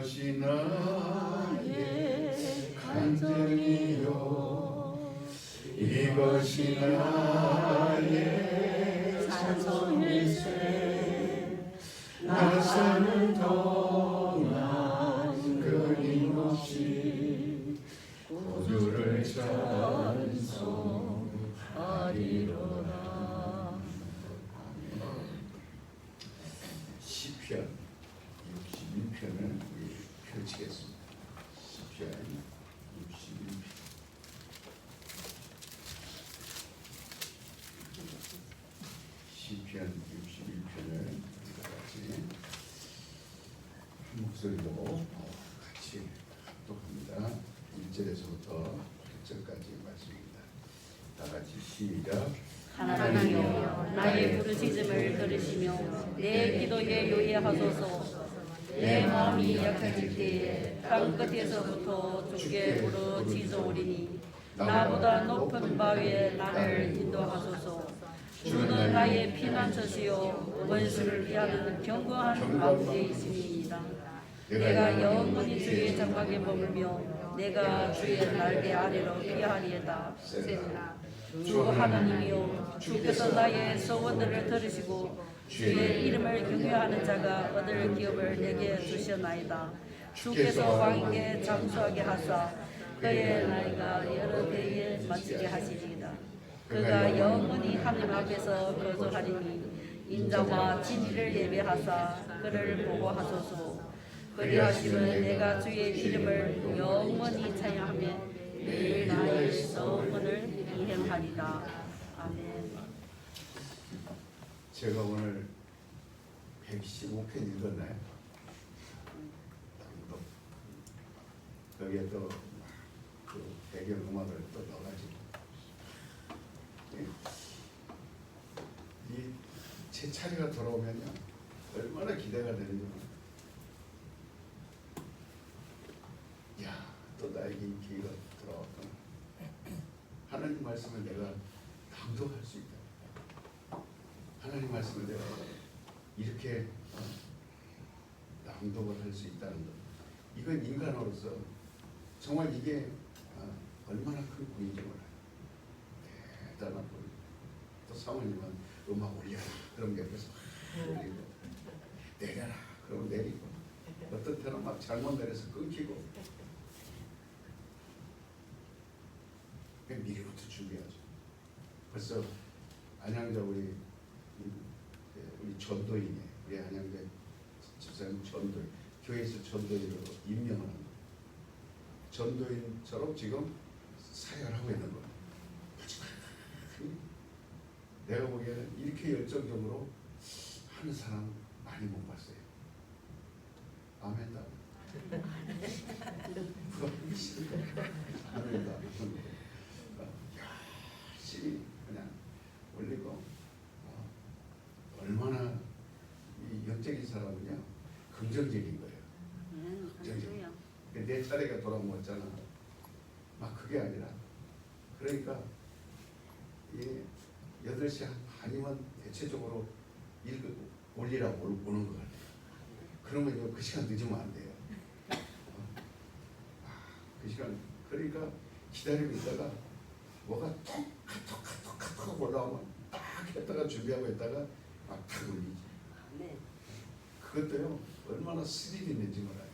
이것이 나의 간증이요 이것이 나의 찬송일세 나 사는 동안 끊임없이 구주를 찬송하리로다. 시편 61편을 우리 펼치겠습니다. 시편 61편. 시편 61편을 같이 한 목소리로 같이 합독합니다. 1절에서부터 8절까지 말씀입니다. 다 같이 시작. 하나님이여 나의 부르짖음을 들으시며 내 기도에 요예하소서. 내 마음이 약해질 때에 땅끝에서부터 주께 부르짖어오리니 나보다 높은 바 위에 나를 인도하소서. 주는 나의 피난처시요 원수를 피하는 견고한 가운데 있음이니이다. 내가 영원히 주의 장막에 머물며 내가 주의 날개 아래로 피하리이다. 주 하나님이여 주께서 나의 소원들을 들으시고 주의 이름을 경외하는 자가 얻을 기업을 내게 주시나이다. 주께서 왕에게 장수하게 하사 그의 나이가 여러 대에 마치게 하시리이다. 그가 영원히 하나님 앞에서 거주하리니 인자와 진리를 예배하사 그를 보고하소서. 그리하시면 내가 주의 이름을 영원히 찬양하며 매일 나의 소원을 이행하리다. 아멘. 제가 오늘 115편 읽었나요? 여기에 또 그 배경 음악을 또 넣어가지고 이 제 차례가 돌아오면요 얼마나 기대가 되는지 몰라요. 야, 또 나에게 이 기회가 돌아왔구나. 하나님 말씀을 내가 낭독할 수 있다. 하나님 말씀을 내가 이렇게 낭독을 할 수 있다는 것, 이건 인간으로서 정말 이게 얼마나 큰 공인지 몰라요. 대단한 분. 또 사모님은 음악 올려라 그럼 옆에서 올리고 내려라 그러면 내리고 어떤 때는 막 잘못 내려서 끊기고 미리부터 준비하죠. 벌써 안양자 우리 전도인이 우리 안양자 집사님 전도인 교회에서 전도인으로 임명을 합니다. 전도인처럼 지금 사역을 하고 있는 거예요. 내가 보기에는 이렇게 열정적으로 하는 사람 많이 못 봤어요. 아멘다. 아멘다. 열심히 그냥 올리고 얼마나 이 영적인 사람은요 긍정적인 거예요. 긍정적인. 내 차례가 돌아오면 없잖아. 막 그게 아니라 그러니까 이 8시 반이면 대체적으로 올리라고 오는 것 같아요. 그러면 그 시간 늦으면 안 돼요. 그 시간 그러니까 기다리고 있다가 뭐가 톡 올라오면 딱 했다가 준비하고 있다가 막 탁 올리지. 그것도요 얼마나 스릴이 있는지 몰라요.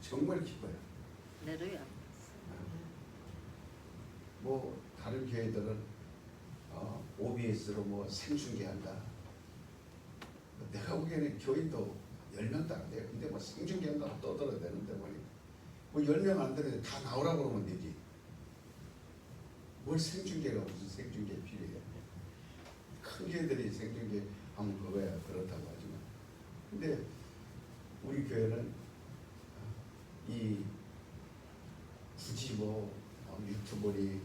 정말 기뻐요. 내도요. 뭐 다른 교회들은 OBS로 뭐 생중계한다. 내가 보기에는 교인도 10명도 안 돼요. 근데 뭐 생중계한다고 떠들어야 되는데 뭐 10명 안 되는데 다 나오라고 그러면 되지. 뭘 생중계가 무슨 생중계 필요해요. 큰 교회들이 생중계 하면 그거야 그렇다고 하지만 근데 우리 교회는 이 굳이 뭐 유튜브니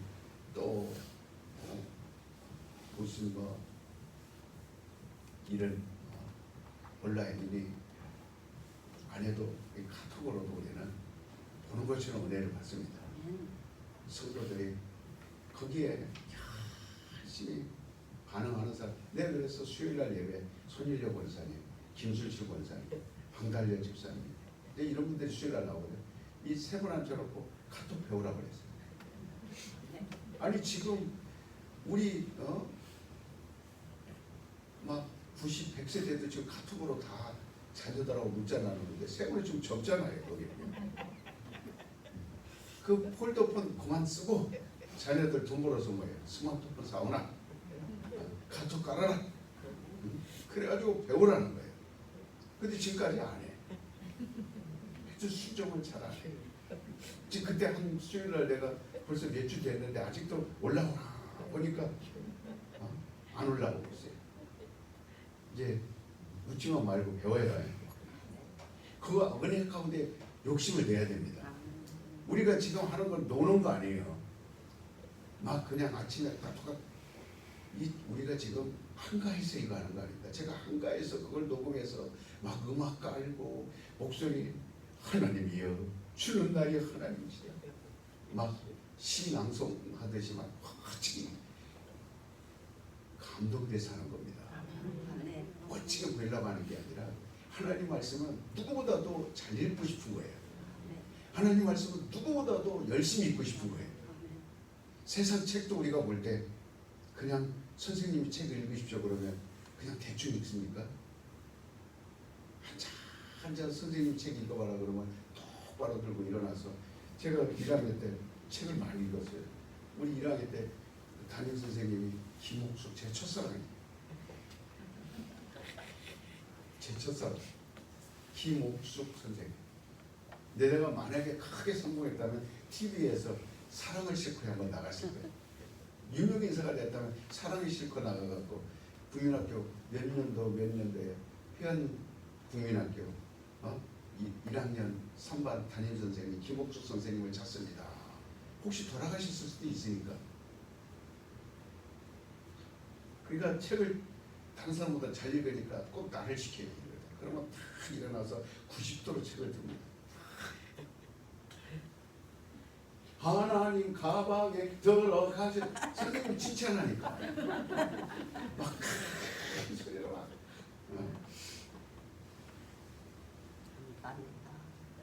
또 무슨 뭐 이런 온라인이니 안 해도 이 카톡으로도 우리는 보는 것처럼 은혜를 받습니다. 성도들이 거기에 열심히 반응하는 사람. 내가 그래서 수요일날 예배 손일려 권사님, 김술치 권사님, 방달려 집사님 이제 이런 분들이 수요일날 나오거든요. 이 세 분 앉혀놓고 카톡 배우라고 그랬어요. 아니 지금 우리 막 90, 100세 돼도 지금 카톡으로 다 자녀들하고 문자 나누는데 세 분이 좀 적잖아요. 거기 그 폴더폰 그만 쓰고 자녀들 돈 벌어서 뭐예요? 스마트폰 사오나 카톡 깔아라. 그래가지고 배우라는 거예요. 근데 지금까지 안 해. 아주 수정을 잘 안 해. 지금 그때 한 수요일날 내가 벌써 몇 주 됐는데 아직도 올라오나 보니까 안 올라오고 있어요. 이제 묻지만 말고 배워야 해요. 그 은혜 가운데 욕심을 내야 됩니다. 우리가 지금 하는 건 노는 거 아니에요. 막 그냥 아침에 카톡 우리가 지금 한가해서 이거 하는 거 아닙니다. 제가 한가해서 그걸 녹음해서 막 음악 깔고 목소리 하나님이여 주는 나의 하나님이시여 막 시낭송하듯이 막 확실히 감동돼서 하는 겁니다. 멋지게 보이려고 하는 게 아니라 하나님 말씀은 누구보다도 잘 읽고 싶은 거예요. 하나님 말씀은 누구보다도 열심히 읽고 싶은 거예요. 세상 책도 우리가 볼 때 그냥 선생님이 책을 읽으십시오 그러면 그냥 대충 읽습니까? 한잔 선생님 책 읽어봐라 그러면 똑바로 들고 일어나서 제가 1학년 때 책을 많이 읽었어요. 우리 1학년 때 담임 선생님이 김옥숙 제 첫사랑이에요. 제 첫사랑 김옥숙 선생님. 내가 만약에 크게 성공했다면 TV에서 사랑을 싣고 한번 나갔을 거예요. 유명 인사가 됐다면 사랑을 싣고 나가갖고 국민학교 몇 년도에 회원 국민학교 1학년 3반 담임선생님 김옥숙 선생님을 찾습니다. 혹시 돌아가셨을 수도 있으니까. 그러니까 책을 다른 사람보다 잘 읽으니까 꼭 나를 시켜야 돼요. 그러면 탁 일어나서 90도로 책을 듭니다. 하나님 가방에 들어가시 선생님 칭찬하니까 막 소리가 막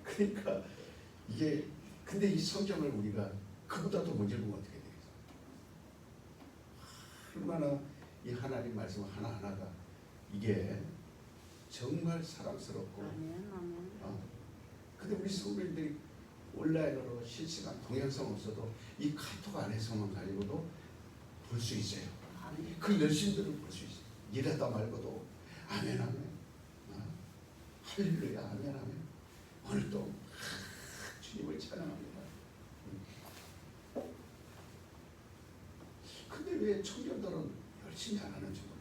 그러니까 이게 근데 이 성경을 우리가 그보다도 못 읽으면 어떻게 되겠어? 얼마나 이 하나님 말씀 하나하나가 이게 정말 사랑스럽고 근데 우리 성도님들이 온라인으로 실시간 동영상 없어도 이 카톡 안에서만 가지고도 볼 수 있어요. 그 열심들을 볼 수 있어요. 일하다 말고도 아멘 아멘 할렐루야 아멘 아멘 오늘도 주님을 찬양합니다. 근데 왜 청년들은 열심히 안 하는지 몰라.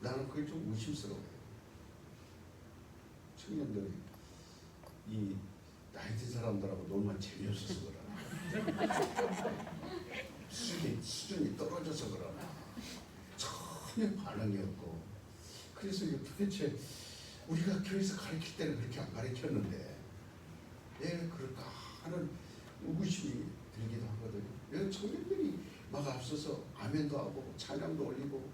나는 그게 좀 의심스러워요. 청년들이 이 나이 든 사람들하고 놀면 재미없어서 그러나 수준이 떨어져서 그러나 전혀 반응이 없고 그래서 이게 도대체 우리가 교회에서 가르칠 때는 그렇게 안 가르쳤는데 왜 그럴까 하는 의구심이 들기도 하거든요. 왜 청년들이 막 앞서서 아멘도 하고 찬양도 올리고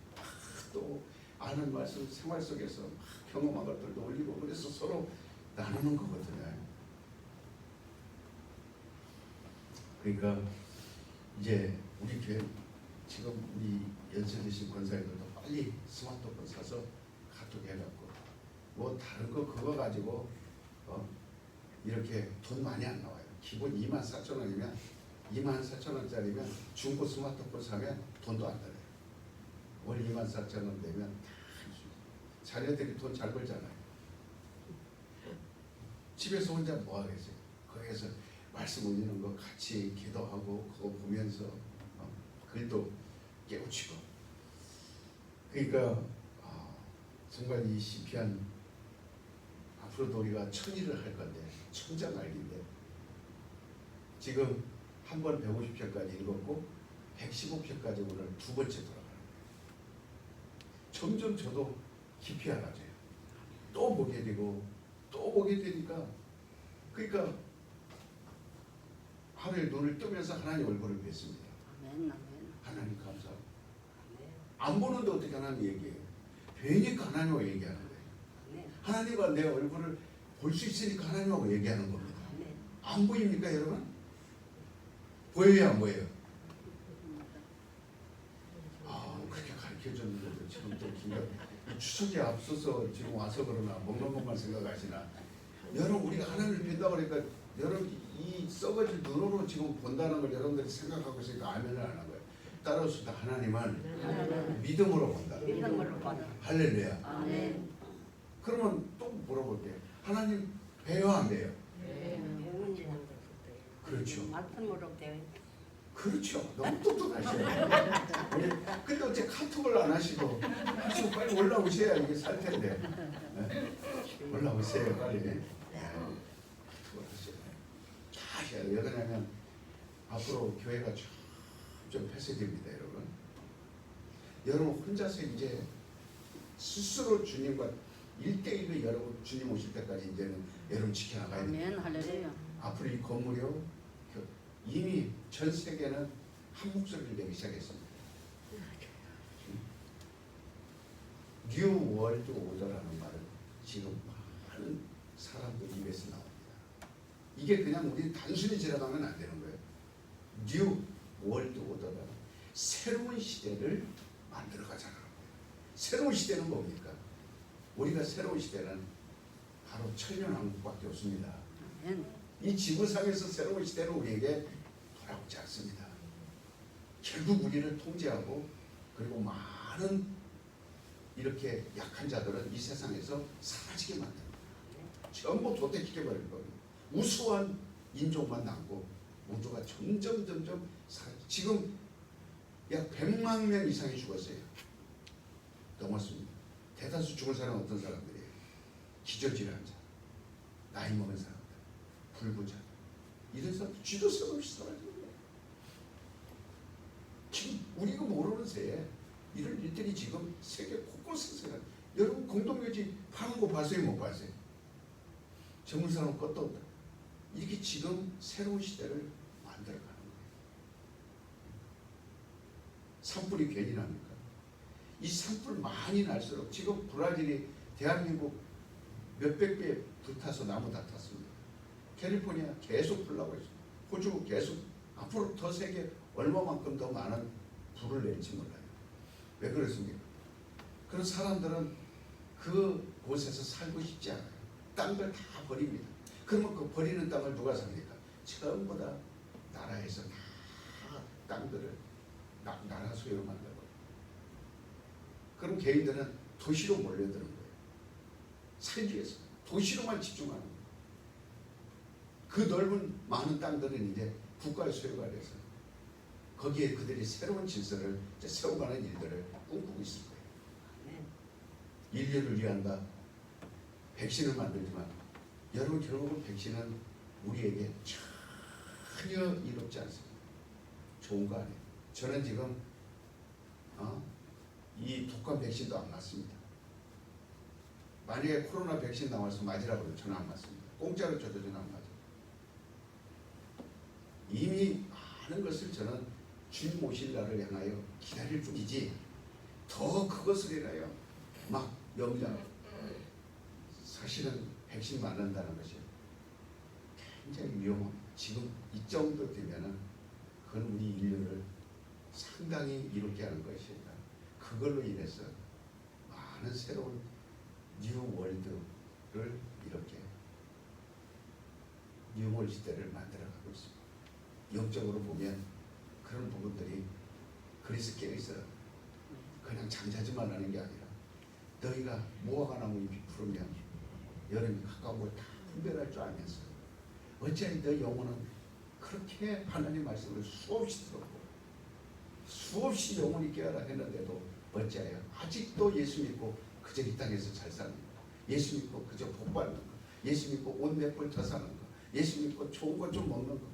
또 아는 말씀 생활 속에서 경험한 것들도 올리고 그래서 서로 나누는 거거든요. 그러니까 이제 우리 교회 지금 우리 연세드신 권사님들도 빨리 스마트폰 사서 카톡 해갖고 뭐 다른 거 그거 가지고 이렇게 돈 많이 안 나와요. 기본 24,000원이면 24,000원짜리면 중고 스마트폰 사면 돈도 안 들어요. 월 24,000원 내면 자녀들이 돈 잘 벌잖아요. 집에서 혼자 뭐 하겠어요? 거기에서 말씀 올리는 거 같이 기도하고 그거 보면서 글도 깨우치고 그러니까 정말 이 시편 앞으로도 우리가 1000일을 할 건데 천장알기인데 지금 한 번 150편까지 읽었고 115편까지 오늘 두 번째 돌아가는 거예요. 점점 저도 깊이 알아져요. 또 보게 되고 또 보게 되니까 그러니까 하루에 눈을 뜨면서 하나님 얼굴을 뵙습니다. 하나님 감사합니다. 안 보는데 어떻게 하나님 얘기해요? 뵈니까 하나님과 얘기하는 거예요. 하나님과 내 얼굴을 볼 수 있으니까 하나님하고 얘기하는 겁니다. 네. 안 보입니까 여러분? 보여요 안 보여요? 그렇게 가르쳐줬는데도 지금 또 이 추석에 앞서서 지금 와서 그러나 먹는 것만 생각하시나. 여러분 우리가 하나님을 뵌다고 그러니까 여러분 이 썩어질 눈으로 지금 본다는 걸 여러분들이 생각하고 있으니까 아멘을 안 한 거예요. 따라서 하나님은 믿음으로 본다. 믿음으로 받아. 할렐루야. 아멘. 그러면 또 물어볼게요. 하나님 봬요 안 봬요? 그렇죠. 말씀으로 되어 그렇죠. 너무 똑똑하시네요. 근데 어째 카톡을 안 하시고 빨리 올라오셔야 이게 살 텐데. 네. 올라오세요 빨리. 네. 카톡을 하셔야 돼요. 다 하셔야 돼요. 왜 그러냐면 앞으로 교회가 좀 폐쇄됩니다 여러분. 여러분 혼자서 이제 스스로 주님과 1대1로 여러분 주님 오실 때까지 이제는 여러분 지켜나가야 됩니다. 아멘. 할렐루야. 앞으로 이 건물이요 이미 전 세계는 한 목소리를 내기 시작했습니다. 뉴 월드 오더라는 말은 지금 많은 사람들 입에서 나옵니다. 이게 그냥 우리 단순히 지나가면 안 되는 거예요. 뉴 월드 오더라는 새로운 시대를 만들어 가자는 거예요. 새로운 시대는 뭡니까? 우리가 새로운 시대는 바로 천년왕국밖에 없습니다. 아멘. 이 지구상에서 새로운 시대로 우리에게 돌아오지 않습니다. 결국 우리를 통제하고 그리고 많은 이렇게 약한 자들은 이 세상에서 사라지게 만듭니다. 전부 도태시켜 버릴 겁니다. 우수한 인종만 남고 모두가 점점 사라지고 지금 약 100만 명 이상이 죽었어요. 넘었습니다. 대다수 죽은 사람은 어떤 사람들이에요? 기저질환자, 나이 먹은 사람, 불구자, 이런 사람 쥐도 새 없이 사라지는 거예요. 지금 우리가 모르는 새에 이런 일들이 지금 세계 곳곳에서 여러분 공동묘지 파는 거 봤어요 못 봤어요? 전문 사람 것도 없다. 이게 지금 새로운 시대를 만들어가는 거예요. 산불이 괜히 납니까? 이 산불 많이 날수록 지금 브라질이 대한민국 몇백 배 불타서 나무 다 탔습니다. 캘리포니아 계속 불나고 있습니다. 호주 계속 앞으로 더 세계 얼마만큼 더 많은 불을 낼지 몰라요. 왜 그렇습니까? 그런 사람들은 그 곳에서 살고 싶지 않아요. 땅을 다 버립니다. 그러면 그 버리는 땅을 누가 삽니까? 전부 다 나라에서 다 땅들을 나라 소유로 만들고 그럼 개인들은 도시로 몰려드는 거예요. 살기 위해서 도시로만 집중하는 거예요. 그 넓은 많은 땅들은 이제 국가의 소유가 돼서 거기에 그들이 새로운 질서를 세워가는 일들을 꿈꾸고 있을 거예요. 인류를 위한다. 백신을 만들지만 여러분 결국은 백신은 우리에게 전혀 이롭지 않습니다. 좋은 거 아니에요. 저는 지금 이 독감 백신도 안 맞습니다. 만약에 코로나 백신 나와서 맞으라고 해도 저는 안 맞습니다. 공짜로 줘도 저는 안 맞아요. 이미 많은 것을 저는 주님 오실 날을 향하여 기다릴 뿐이지 더 그것을 인하여 막 영장 사실은 백신 맞는다는 것이 굉장히 위험합니다. 지금 이 정도 되면은 그건 우리 인류를 상당히 이롭게 하는 것입니다. 그걸로 인해서 많은 새로운 뉴 월드를 이렇게 뉴월 시대를 만들어가고 있습니다. 영적으로 보면 그런 부분들이 그리스께서 그냥 잠자지만 하는 게 아니라 너희가 무화과 나무 잎이 푸르면 여름이 가까운 걸 다 분별할 줄 알면서 어찌하여 너 영혼은 그렇게 하나님 말씀을 수없이 들었고 수없이 영혼이 깨어라 했는데도 어찌하여 아직도 예수 믿고 그저 이 땅에서 잘 사는 거, 예수 믿고 그저 복 받는 거, 예수 믿고 옷 몇 벌 더 사는 거, 예수 믿고 좋은 것 좀 먹는 거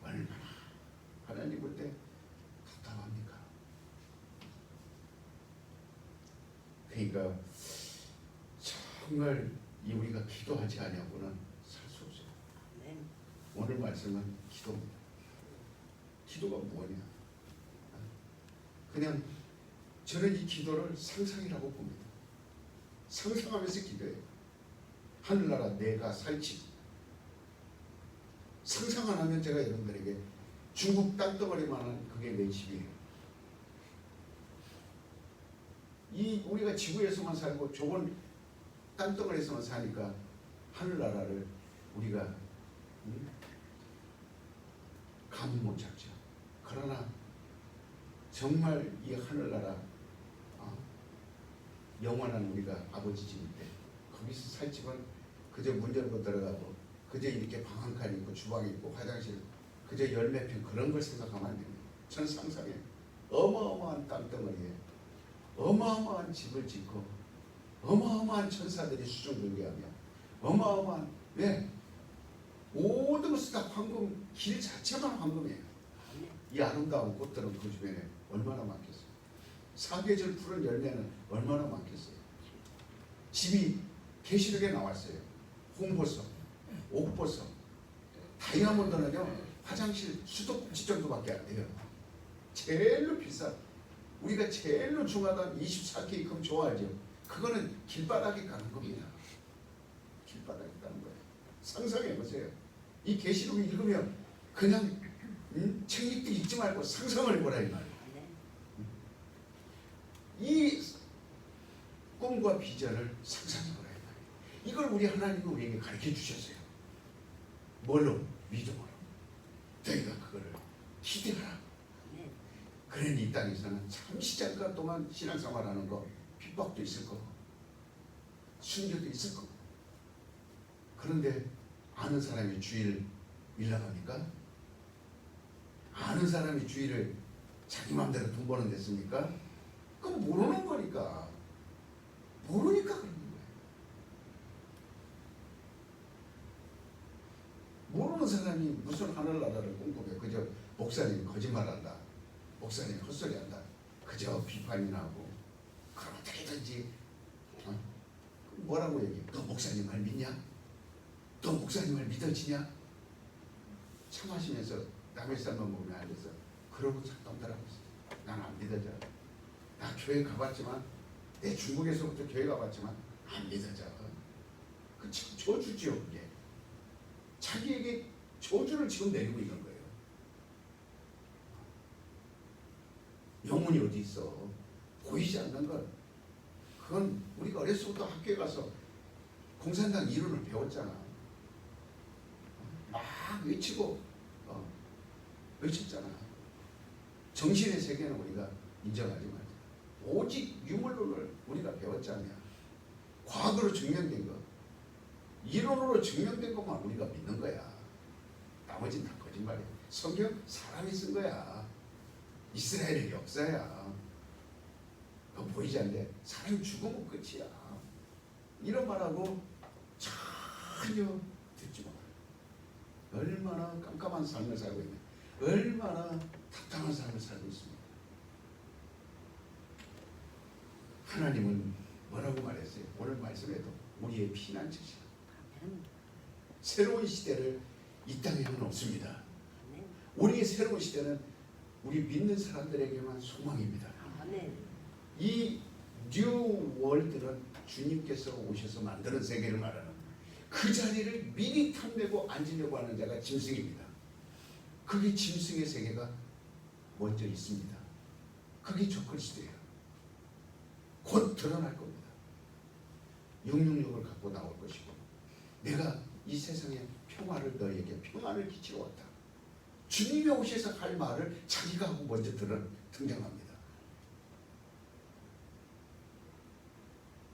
얼마나 하나님 볼 때 답답합니까? 그러니까 정말 이 우리가 기도하지 않냐고는 살 수 없어요. 오늘 말씀은 기도입니다. 기도가 뭐냐? 그냥 저는 이 기도를 상상이라고 봅니다. 상상하면서 기도해요. 하늘나라 내가 살지. 상상 안 하면 제가 여러분들에게 중국 땅덩어리만한 그게 내 집이에요. 이 우리가 지구에서만 살고 좁은 땅덩어리에서만 사니까 하늘나라를 우리가 감을 못 잡죠. 그러나 정말 이 하늘나라 영원한 우리가 아버지 집인데 거기서 살 집은 그저 문 열고 들어가고 그저 이렇게 방 한 칸 있고 주방 있고 화장실 그저 열몇 평 그런 걸 생각하면 안 됩니다. 전 상상해 어마어마한 땅덩어리에 어마어마한 집을 짓고 어마어마한 천사들이 수종들게하며 어마어마한 왜 모든 것이 다 황금 길 자체만 황금이에요. 이 아름다운 꽃들은 그 주변에 얼마나 많겠어요. 사계절 푸른 열매는 얼마나 많겠어요. 집이 계시록에 나왔어요. 홍보석, 옥보석, 다이아몬드는요 화장실 수도꼭지 정도밖에 안 돼요. 제일로 비싼 우리가 제일로 중하던 24K 금 좋아하죠. 그거는 길바닥에 가는 겁니다. 길바닥에 가는 거예요. 상상해 보세요. 이 계시록을 읽으면 그냥 책 읽지 말고 상상을 해보라 이 말이에요. 이 꿈과 비전을 상상해보라 이 말이에요. 이걸 우리 하나님이 우리에게 가르쳐 주셨어요. 뭘로? 믿음으로. 너희가 그거를 기대하라. 그러니 이 땅에서는 잠시 잠깐 동안 신앙생활하는 거 핍박도 있을 거고 순교도 있을 거고 그런데 아는 사람이 주의를 밀라갑니까? 아는 사람이 주의를 자기 마음대로 돈 버는 데 씁니까? 그건 모르는 거니까 모르니까 그러는 거예요. 모르는 사람이 무슨 하늘나라를 꿈꾸며 그저 목사님 거짓말한다, 목사님 헛소리한다, 그저 비판이나 하고 그럼 어떻게든지 뭐라고 얘기해? 너 목사님 말 믿냐? 너 목사님 말 믿어지냐? 차 마시면서 남의 삶만 보면 앉아서 그러고 잠깐더라고 있어. 난 안 믿어져. 나 교회 가봤지만 내 중국에서부터 교회 가봤지만 안 믿어져. 그 저주지요 그게. 자기에게 저주를 지금 내리고 있는 거예요. 영혼이 어디 있어? 보이지 않는 걸. 그건 우리가 어렸을 때부터 학교에 가서 공산당 이론을 배웠잖아. 막 외치고 외쳤잖아. 정신의 세계는 우리가 인정하지 말자. 오직 유물론을 우리가 배웠잖아요. 과거로 증명된 거, 이론으로 증명된 것만 우리가 믿는 거야. 나머지는 다 거짓말이야. 성경 사람이 쓴 거야. 이스라엘의 역사야. 그거 보이지 않는데 사람이 죽으면 끝이야. 이런 말하고 전혀 듣지 마. 얼마나 깜깜한 삶을 살고 있냐. 얼마나 답답한 삶을 살고 있습니다. 하나님은 뭐라고 말했어요? 오늘 말씀에도 우리의 피난처시다. 새로운 시대를 이 땅에는 없습니다. 우리의 새로운 시대는 우리 믿는 사람들에게만 소망입니다. 이 뉴 월드는 주님께서 오셔서 만드는 세계를 말하는 그 자리를 미리 탐내고 앉으려고 하는 자가 짐승입니다. 그게 짐승의 세계가 먼저 있습니다. 그게 적그리스도예요. 곧 드러날 겁니다. 666을 갖고 나올 것이고 내가 이 세상에 평화를 너에게 평안을 끼치러 왔다. 주님이 오셔서 할 말을 자기가 하고 먼저 등장합니다.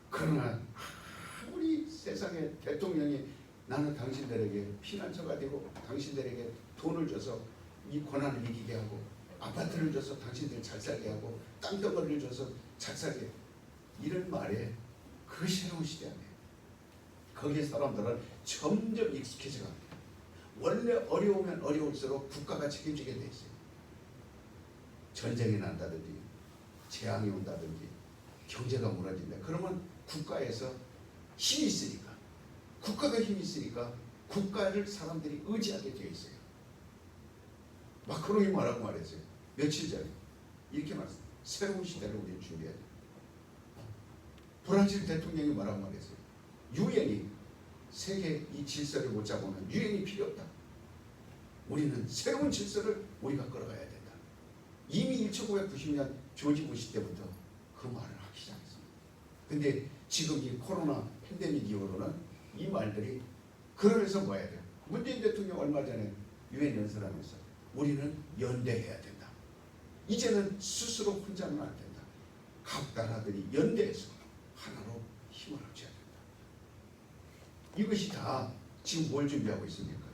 그러나 아무리 세상의 대통령이 나는 당신들에게 피난처가 되고 당신들에게 돈을 줘서 이 고난을 이기게 하고 아파트를 줘서 당신들 잘 살게 하고 땅덩어리를 줘서 잘 살게 이런 말에 그 새로운 시대 안에 거기에 사람들은 점점 익숙해져 갑니다. 원래 어려우면 어려울수록 국가가 책임지게 돼 있어요. 전쟁이 난다든지 재앙이 온다든지 경제가 무너진다. 그러면 국가에서 힘이 있으니까 국가가 힘이 있으니까 국가를 사람들이 의지하게 되어 있어요. 마크롱이 뭐라고 말했어요? 며칠 전에 이렇게 말했어요. 새로운 시대를 우리는 준비해야 돼. 브라질 대통령이 뭐라고 말했어요? 유엔이 세계 이 질서를 못 잡으면 유엔이 필요 없다. 우리는 새로운 질서를 우리가 끌어가야 된다. 이미 1990년 조지 부시 때부터 그 말을 하기 시작했습니다. 근데 지금 이 코로나 팬데믹 이후로는 이 말들이 그러면서 뭐 해야 돼요? 문재인 대통령 얼마 전에 유엔 연설하면서 우리는 연대해야 된다. 이제는 스스로 혼자는 안 된다. 각 나라들이 연대해서 하나로 힘을 합쳐야 된다. 이것이 다 지금 뭘 준비하고 있습니까?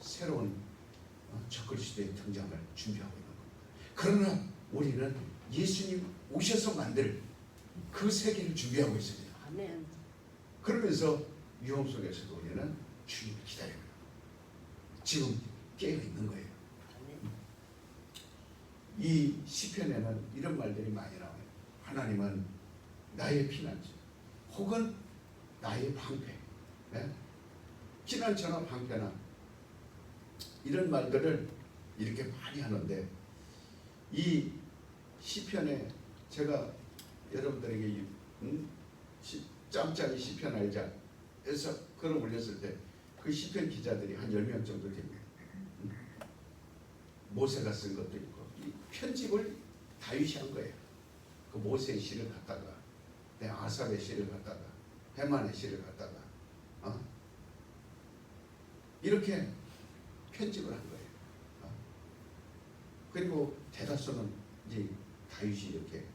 새로운 적그리스도의 등장을 준비하고 있는 겁니다. 그러나 우리는 예수님 오셔서 만들 그 세계를 준비하고 있습니다. 아멘. 그러면서 위험 속에서도 우리는 주님을 기다리고 지금 깨어있는 거예요. 아멘. 이 시편에는 이런 말들이 많이 나와요. 하나님은 나의 피난처 혹은 나의 방패, 네? 피난처나 방패나 이런 말들을 이렇게 많이 하는데 이 시편에 제가 여러분들에게 짬짜리 시편 알자 해서 글을 올렸을 때 그 시편 기자들이 한 10명 정도 됩니다. 모세가 쓴 것도 있고 이 편집을 다윗이 한 거예요. 그 모세의 시를 갖다가 아삽의 시를 갖다가 헤만의 시를 갖다가 이렇게 편집을 한 거예요. 그리고 대다수는 이제 다윗이 이렇게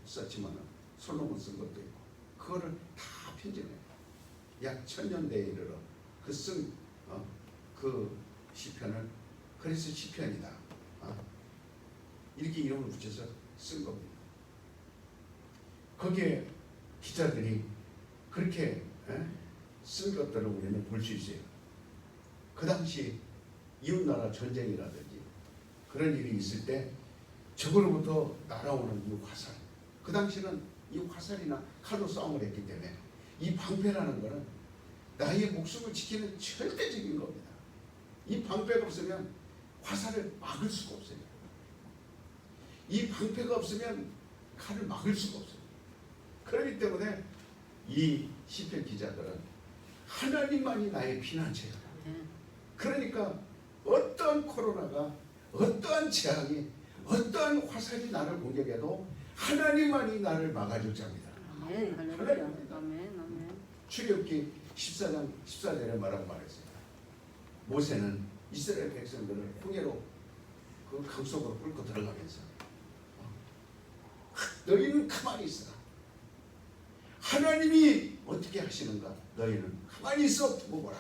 썼지만 솔로몬 쓴 것도 있고 그거를 다 편집해요. 약 1000년대에 이르러 그 시편을 그래서 시편이다. 이렇게 이름을 붙여서 쓴 겁니다. 거기에 기자들이 그렇게 쓴 것들을 우리는 볼 수 있어요. 그 당시 이웃나라 전쟁이라든지 그런 일이 있을 때 적으로부터 날아오는 이 화살, 그 당시는 이 화살이나 칼로 싸움을 했기 때문에 이 방패라는 것은 나의 목숨을 지키는 절대적인 겁니다. 이 방패가 없으면 화살을 막을 수가 없어요. 이 방패가 없으면 칼을 막을 수가 없어요. 그렇기 때문에 이 시편 기자들은 하나님만이 나의 피난처야. 그러니까 어떠한 코로나가 어떠한 재앙이 어떠한 화살이 나를 공격해도 하나님만이 나를 막아줄 자입니다. 아멘. 할렐루야. 아멘. 아멘. 출애굽기 14장 14절에 말하고 말했어요. 모세는 이스라엘 백성들을 홍해로 그 강 속으로 끌고 들어가면서 너희는 가만히 있어라. 하나님이 어떻게 하시는가 너희는 가만히 있어 두고 보라.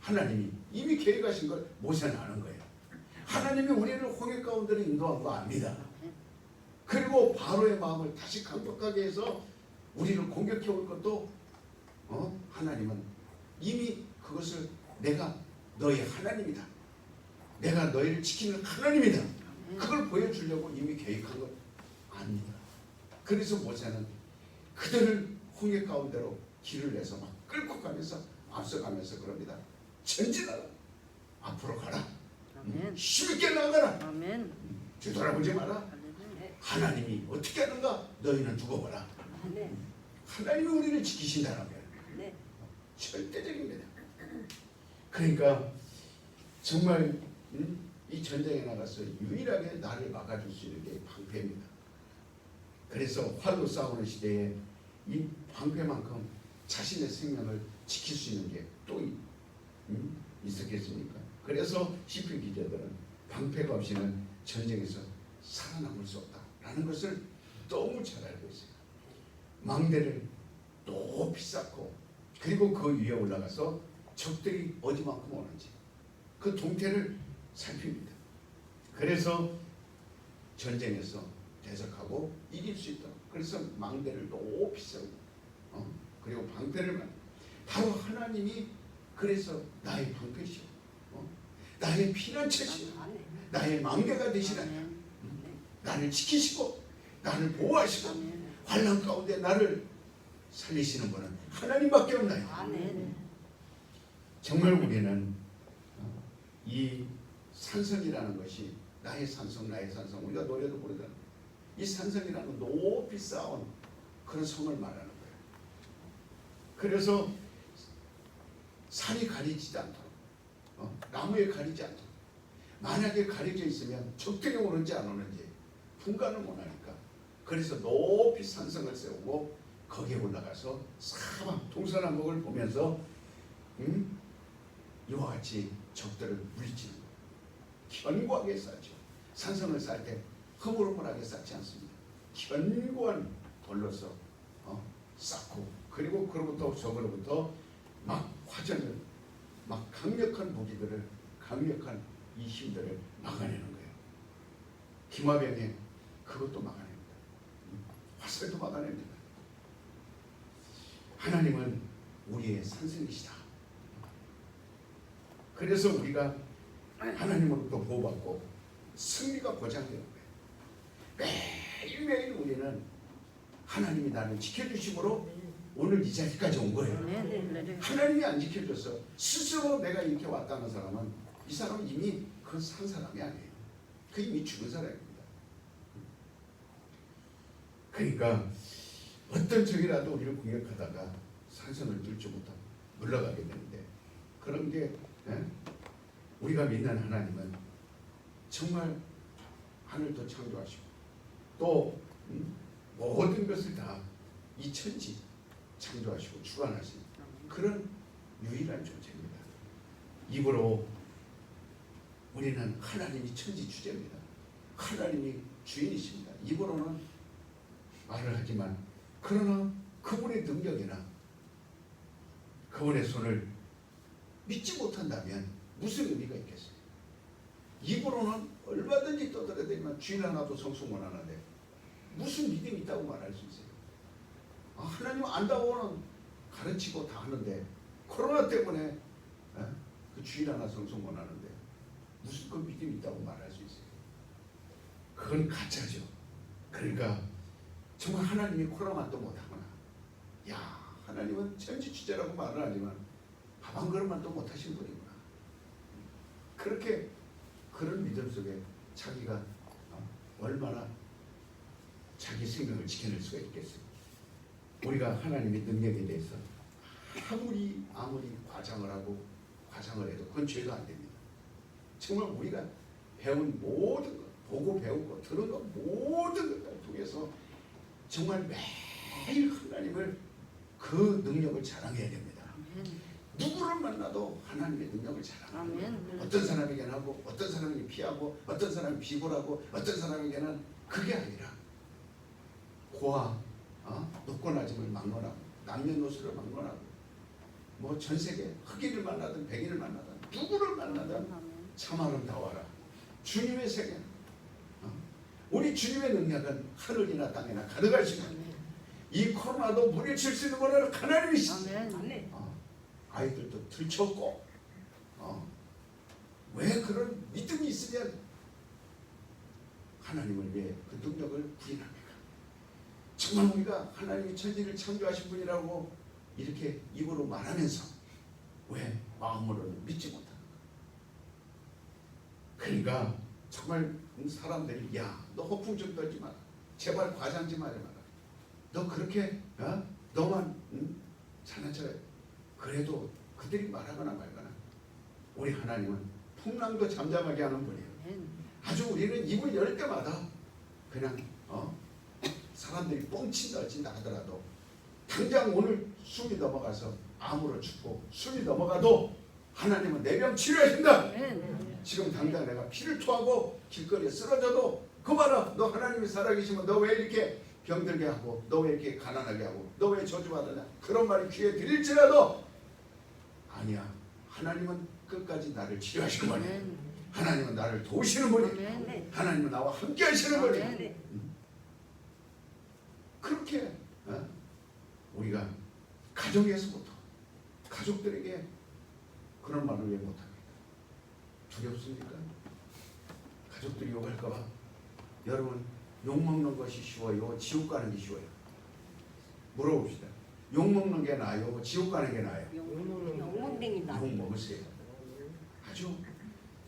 하나님이 이미 계획하신 걸 모세는 아는 거예요. 하나님이 우리를 홍해 가운데로 인도한 거 압니다. 그리고 바로의 마음을 다시 강력하게 해서 우리를 공격해 올 것도 하나님은 이미 그것을 내가 너희 하나님이다. 내가 너희를 지키는 하나님이다. 그걸 보여주려고 이미 계획한 걸 압니다. 그래서 모세는 그들을 홍해 가운데로 길을 내서 막 끌고 가면서 앞서가면서 그럽니다. 전진하라. 앞으로 가라. 아멘. 힘있게 나가라. 아멘. 뒤돌아보지 마라. 할렐루야. 하나님이 어떻게 하는가 너희는 두고 보라. 아멘. 하나님이 우리를 지키신다는 거예요. 네. 절대적입니다. 그러니까 정말 이 전쟁에 나가서 유일하게 나를 막아줄 수 있는 게 방패입니다. 그래서 활로 싸우는 시대에 이 방패만큼 자신의 생명을 지킬 수 있는 게 또 있었겠습니까? 그래서 시편 기자들은 방패가 없이는 전쟁에서 살아남을 수 없다라는 것을 너무 잘 알고 있어요. 망대를 높이 쌓고 그리고 그 위에 올라가서 적들이 어디만큼 오는지 그 동태를 살핍니다. 그래서 전쟁에서 대적하고 이길 수 있도록 그래서 망대를 높이 쌓고 그리고 방패를 만들고 바로 하나님이 그래서 나의 방패시오, 나의 피난처시오, 아멘. 나의 망대가 되시라. 아멘. 나를 지키시고 나를 보호하시고 아멘. 환난 가운데 나를 살리시는 분은 하나님밖에 없나요? 아멘. 정말 우리는 이 산성이라는 것이 나의 산성, 나의 산성, 우리가 노래도 부르잖아요. 이 산성이라는 높이 쌓은 그런 성을 말하는 거예요. 그래서 산이 가리지도 않도록 나무에 가리지 않도록 만약에 가려져 있으면 적들이 오는지 안 오는지 분간을 못하니까 그래서 높이 산성을 세우고 거기에 올라가서 사방 동서남북을 보면서 이와 같이 적들을 물리치는 거예요. 견고하게 쌓죠. 산성을 쌓을 때 허물허물하게 쌓지 않습니다. 견고한 돌로서 쌓고 그리고 그로부터 적으로부터 막 화전을 막 강력한 무기들을 강력한 이 힘들을 막아내는 거예요. 기마병에 그것도 막아냅니다. 화살도 막아냅니다. 하나님은 우리의 산성이시다. 그래서 우리가 하나님으로부터 보호받고 승리가 보장되는 거예요. 매일매일 우리는 하나님이 나를 지켜주심으로 오늘 이 자리까지 온 거예요. 하나님이 안 지켜줘서 스스로 내가 이렇게 왔다는 사람은 이 사람은 이미 그 산 사람이 아니에요. 그 이미 죽은 사람입니다. 그러니까 어떤 적이라도 우리를 공격하다가 산성을 뚫지 못하고 물러가게 되는데 그런 게 우리가 믿는 하나님은 정말 하늘도 창조하시고 또 모든 것을 다 이 천지 창조하시고 주관하신 그런 유일한 존재입니다. 입으로 우리는 하나님이 천지 주제입니다. 하나님이 주인이십니다. 입으로는 말을 하지만 그러나 그분의 능력이나 그분의 손을 믿지 못한다면 무슨 의미가 있겠어요? 입으로는 얼마든지 떠들어대지만 주인 하나도 성숙 못하는데 무슨 믿음이 있다고 말할 수 있어요? 하나님 안다고는 가르치고 다 하는데 코로나 때문에 그 주인 하나 성숙 못하는데 무슨 그 믿음이 있다고 말할 수 있어요? 그건 가짜죠. 그러니까 정말 하나님이 코로나만도 못하거나 야 하나님은 천지주제라고 말을 하지만 밥 한 그릇만도 못하신 분이구나. 그렇게 그런 믿음 속에 자기가 얼마나 자기 생명을 지켜낼 수가 있겠어요. 우리가 하나님의 능력에 대해서 아무리 과장을 하고 과장을 해도 그건 죄도 안 됩니다. 정말 우리가 배운 모든 것, 보고 배우고 들은 것 모든 것을 통해서 정말 매일 하나님을 그 능력을 자랑해야 됩니다. 누구를 만나도 하나님의 능력을 자랑하고 어떤 사람에게는 하고 어떤 사람에게 피하고 어떤 사람이 비굴하고 어떤 사람에게는 그게 아니라 고아 높고 낮음을 막론하고 남녀노소를 막론하고 뭐 전세계 흑인을 만나든 백인을 만나든 누구를 만나든 참 아름다워라. 주님의 세계 우리 주님의 능력은 하늘이나 땅이나 가득할 수 있는 이 코로나도 물리칠 수 있는 거는 하나님이시죠. 아이들도 들쳤고 왜 그런 믿음이 있으면 하나님을 위해 그 능력을 부인합니까? 정말 우리가 하나님이 천지를 창조하신 분이라고 이렇게 입으로 말하면서 왜 마음으로는 믿지 못하는가? 그러니까 정말 사람들이 야 너 허풍 좀 떨지 마라. 제발 과장 좀 하지 마라. 너 그렇게 너만 잘난 척해. 그래도 그들이 말하거나 말거나 우리 하나님은 풍랑도 잠잠하게 하는 분이에요. 아주 우리는 입을 열 때마다 그냥 사람들이 뻥친다 어친다 하더라도 당장 오늘 숨이 넘어가서 암으로 죽고 숨이 넘어가도 하나님은 내 병 치료하신다. 지금 당장 내가 피를 토하고 길거리에 쓰러져도 그 봐라 너 하나님이 살아계시면 너 왜 이렇게 병들게 하고 너 왜 이렇게 가난하게 하고 너 왜 저주받느냐 그런 말이 귀에 들릴지라도 아니야 하나님은 끝까지 나를 치료하시는 분이 하나님은 나를 도우시는 분이 하나님은 나와 함께 하시는 분이 그렇게 우리가 가정에서부터 가족들에게 그런 말을 왜 못합니까? 두렵습니까? 가족들이 욕할까봐 여러분 욕먹는 것이 쉬워요? 지옥 가는 게 쉬워요? 물어봅시다. 욕먹는 게 나아요? 지옥 가는 게 나아요? 욕 먹으세요. 아주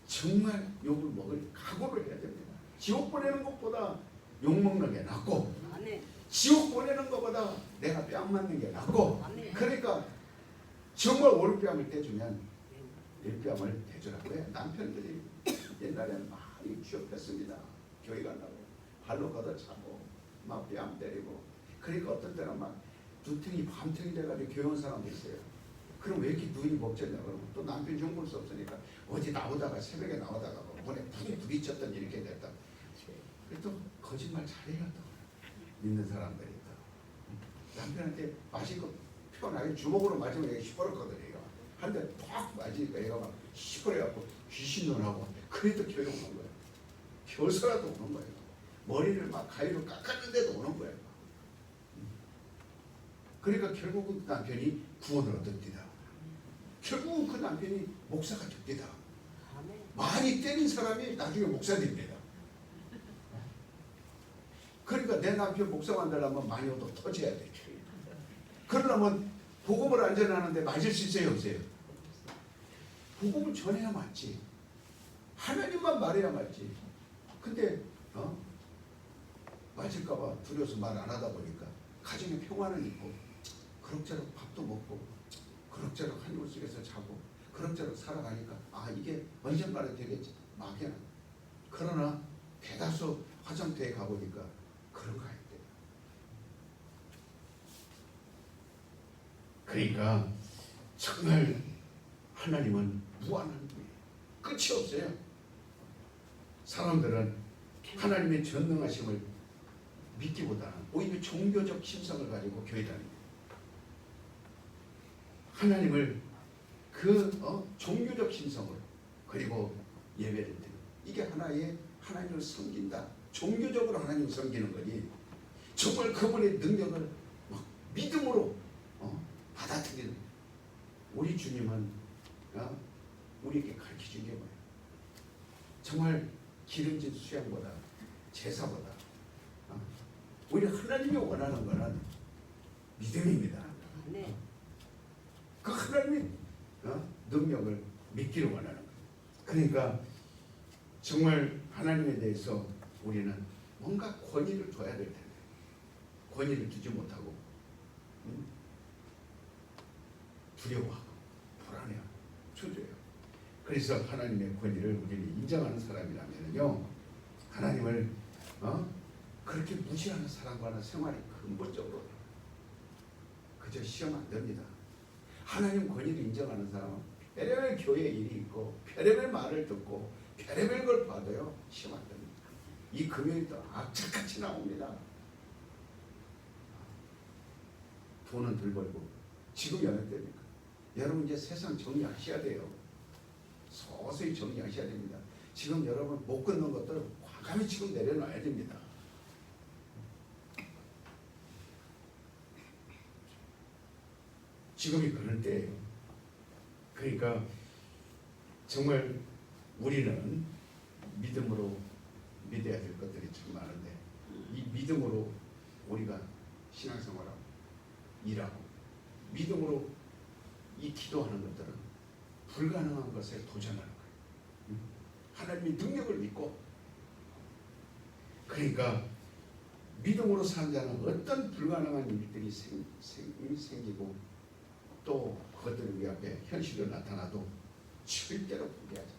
정말 욕을 먹을 각오를 해야 됩니다. 지옥 보내는 것보다 욕 먹는 게 낫고 지옥 보내는 것보다 내가 뺨 맞는 게 낫고 그러니까 정말 오른뺨을 떼주면 일뺨을 대주라고요. 남편들이 옛날에는 많이 취업했습니다. 교회 간다고 발로 걷어차고 막 뺨 때리고. 그러니까 어떤 때는 막 두탱이 밤탱이 돼가지고 교회 온 사람도 있어요. 그럼 왜 이렇게 눈이 먹졌냐 그러면 또 남편이 흉볼 수 없으니까 어디 나오다가 새벽에 나오다가 뭐 문에 푹 부딪혔더니 이렇게 됐다. 또 거짓말 잘해요. 또 믿는 사람들이 또 남편한테 맞을 거 편하게 주먹으로 맞으면 얘가 시퍼렇거든요. 얘가 한 대 팍 맞으니까 얘가 막 시퍼래갖고 귀신 논하고 그래도 교회 오는 거예요. 겨서라도 오는 거예요. 머리를 막 가위로 깎았는데도 오는 거예요. 그러니까 결국은 그 남편이 구원을 얻었디다. 결국은 그 남편이 목사가 됐디다. 많이 때린 사람이 나중에 목사 됩니다. 그러니까 내 남편 목사 만들려면 많이 얻어 터져야 돼. 그러려면 복음을 안 전하는데 맞을 수 있어요, 없어요? 복음을 전해야 맞지. 하나님만 말해야 맞지. 근데 맞을까봐 두려워서 말 안 하다 보니까 가정에 평화는 있고 그럭저럭 밥도 먹고 그럭저럭 한물 속에서 자고 그럭저럭 살아가니까 아 이게 언젠가는 되겠지. 막연한. 그러나 대다수 화장터에 가보니까 그런 거 아닌데. 그러니까 정말 하나님은 무한한 분이에요. 끝이 없어요. 사람들은 하나님의 전능하심을 믿기보다는 오히려 종교적 심성을 가지고 교회 다닙니다. 하나님을 종교적 심성으로 그리고 예배를 드리고 이게 하나의 하나님을 섬긴다. 종교적으로 하나님을 섬기는 거니 정말 그분의 능력을 막 믿음으로 받아들이는 우리 주님은 우리에게 가르쳐준 게 뭐예요? 정말 기름진 수양보다 제사보다 우리 하나님이 원하는 것은 믿음입니다. 네. 그 하나님의 능력을 믿기를 원하는 거예요. 그러니까 정말 하나님에 대해서 우리는 뭔가 권위를 둬야 될 텐데 권위를 두지 못하고 두려워하고 불안해하고 초조해요. 그래서 하나님의 권위를 우리는 인정하는 사람이라면요 하나님을 그렇게 무시하는 사람과는 생활이 근본적으로 그저 시험 안 됩니다. 하나님 권위를 인정하는 사람은 별의별 교회 일이 있고 별의별 말을 듣고 별의별 걸 봐도요 시험 안 됩니다. 이 금요일 또 악착같이 나옵니다. 돈은 덜 벌고 지금 여느 때입니까? 여러분 이제 세상 정리하셔야 돼요. 서서히 정리하셔야 됩니다. 지금 여러분 못 끊는 것들 과감히 지금 내려놔야 됩니다. 지금이 그럴 때예요. 그러니까 정말 우리는 믿음으로 믿어야 될 것들이 참 많은데 이 믿음으로 우리가 신앙생활하고 일하고 믿음으로 이 기도하는 것들은 불가능한 것에 도전하는 거예요. 하나님의 능력을 믿고 그러니까 믿음으로 사는 자는 어떤 불가능한 일들이 생기고 또 그것들이 우리 앞에 현실로 나타나도 절대로 포기하지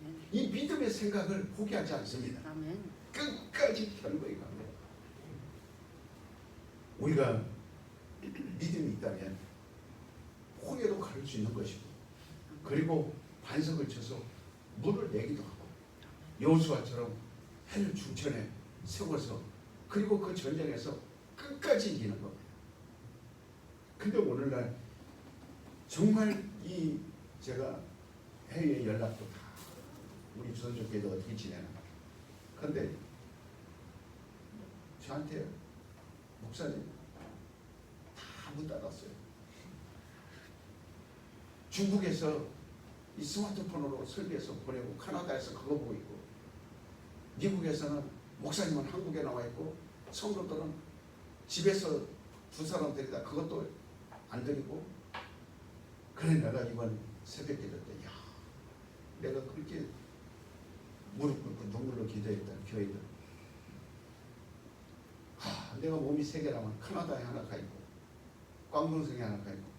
않아요. 이 믿음의 생각을 포기하지 않습니다. 아멘. 끝까지 견고히 갑니다. 우리가 믿음이 있다면 홍해도 가를 수 있는 것이고 그리고 반석을 쳐서 물을 내기도 하고 여호수아처럼 해를 중천에 세워서 그리고 그 전쟁에서 끝까지 이기는 겁니다. 근데 오늘날 정말 이 제가 해외 연락도 다 우리 주선조교회도 어떻게 지내나 근데 저한테 목사님 다 문 닫았어요. 중국에서 이 스마트폰으로 설계해서 보내고 카나다에서 그거 보고 있고 미국에서는 목사님은 한국에 나와 있고 성도들은 집에서 두 사람 데리다 그것도 안 드리고 그래 내가 이번 새벽 기도 때 야 내가 그렇게 무릎 꿇고 눈물로 기도했던 교회들 내가 몸이 세 개라면 카나다에 하나 가 있고 광동성에 하나 가 있고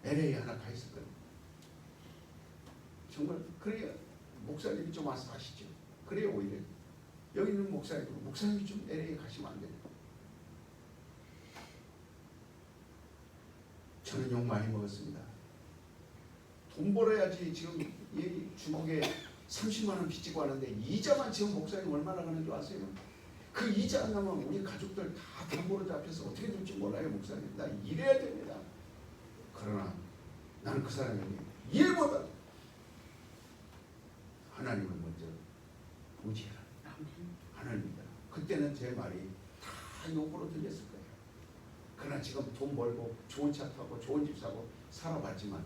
LA 하나 가 있을 거예요. 정말 그래야 목사님이 좀 와서 하시죠. 그래야 오히려 여기 있는 목사님이 좀 LA 가시면 안 돼요. 저는 욕 많이 먹었습니다. 돈 벌어야지. 지금 이 주먹에 30만 원 빚지고 하는데 이자만 지금 목사님 얼마나 가는 줄 아세요? 그 이자 안 나면 우리 가족들 다 담보로 잡혀서 어떻게 될지 몰라요. 목사님, 나 일해야 됩니다. 그러나 나는 그 사람이 일보다 하나님을 먼저 의지해라. 하나님이다. 그때는 제 말이 다 욕으로 들렸을 거예요. 그러나 지금 돈 벌고 좋은 차 타고 좋은 집 사고 살아봤지만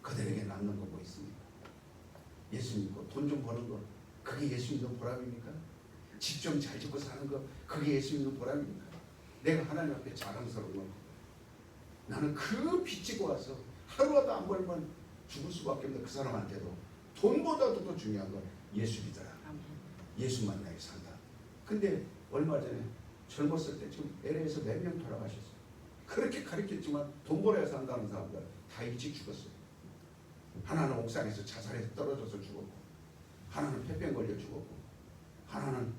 그들에게 남는 거 뭐 있습니까? 예수 믿고 돈 좀 버는 거, 그게 예수 믿는 보람입니까? 집 좀 잘 짓고 사는 거, 그게 예수 믿는 보람입니까? 내가 하나님 앞에 자랑스러운 거, 나는 그 빚지고 와서 하루라도 안 벌면 죽을 수밖에 없는 그 사람한테도 돈보다도 더 중요한 건 예수 믿어라. 예수 만나게 산다. 근데 얼마 전에 젊었을 때 지금 LA에서 몇 명 돌아가셨어요. 그렇게 가르쳤지만 돈 벌어야 산다는 사람들 다 일찍 죽었어요. 하나는 옥상에서 자살해서 떨어져서 죽었고, 하나는 폐병 걸려 죽었고, 하나는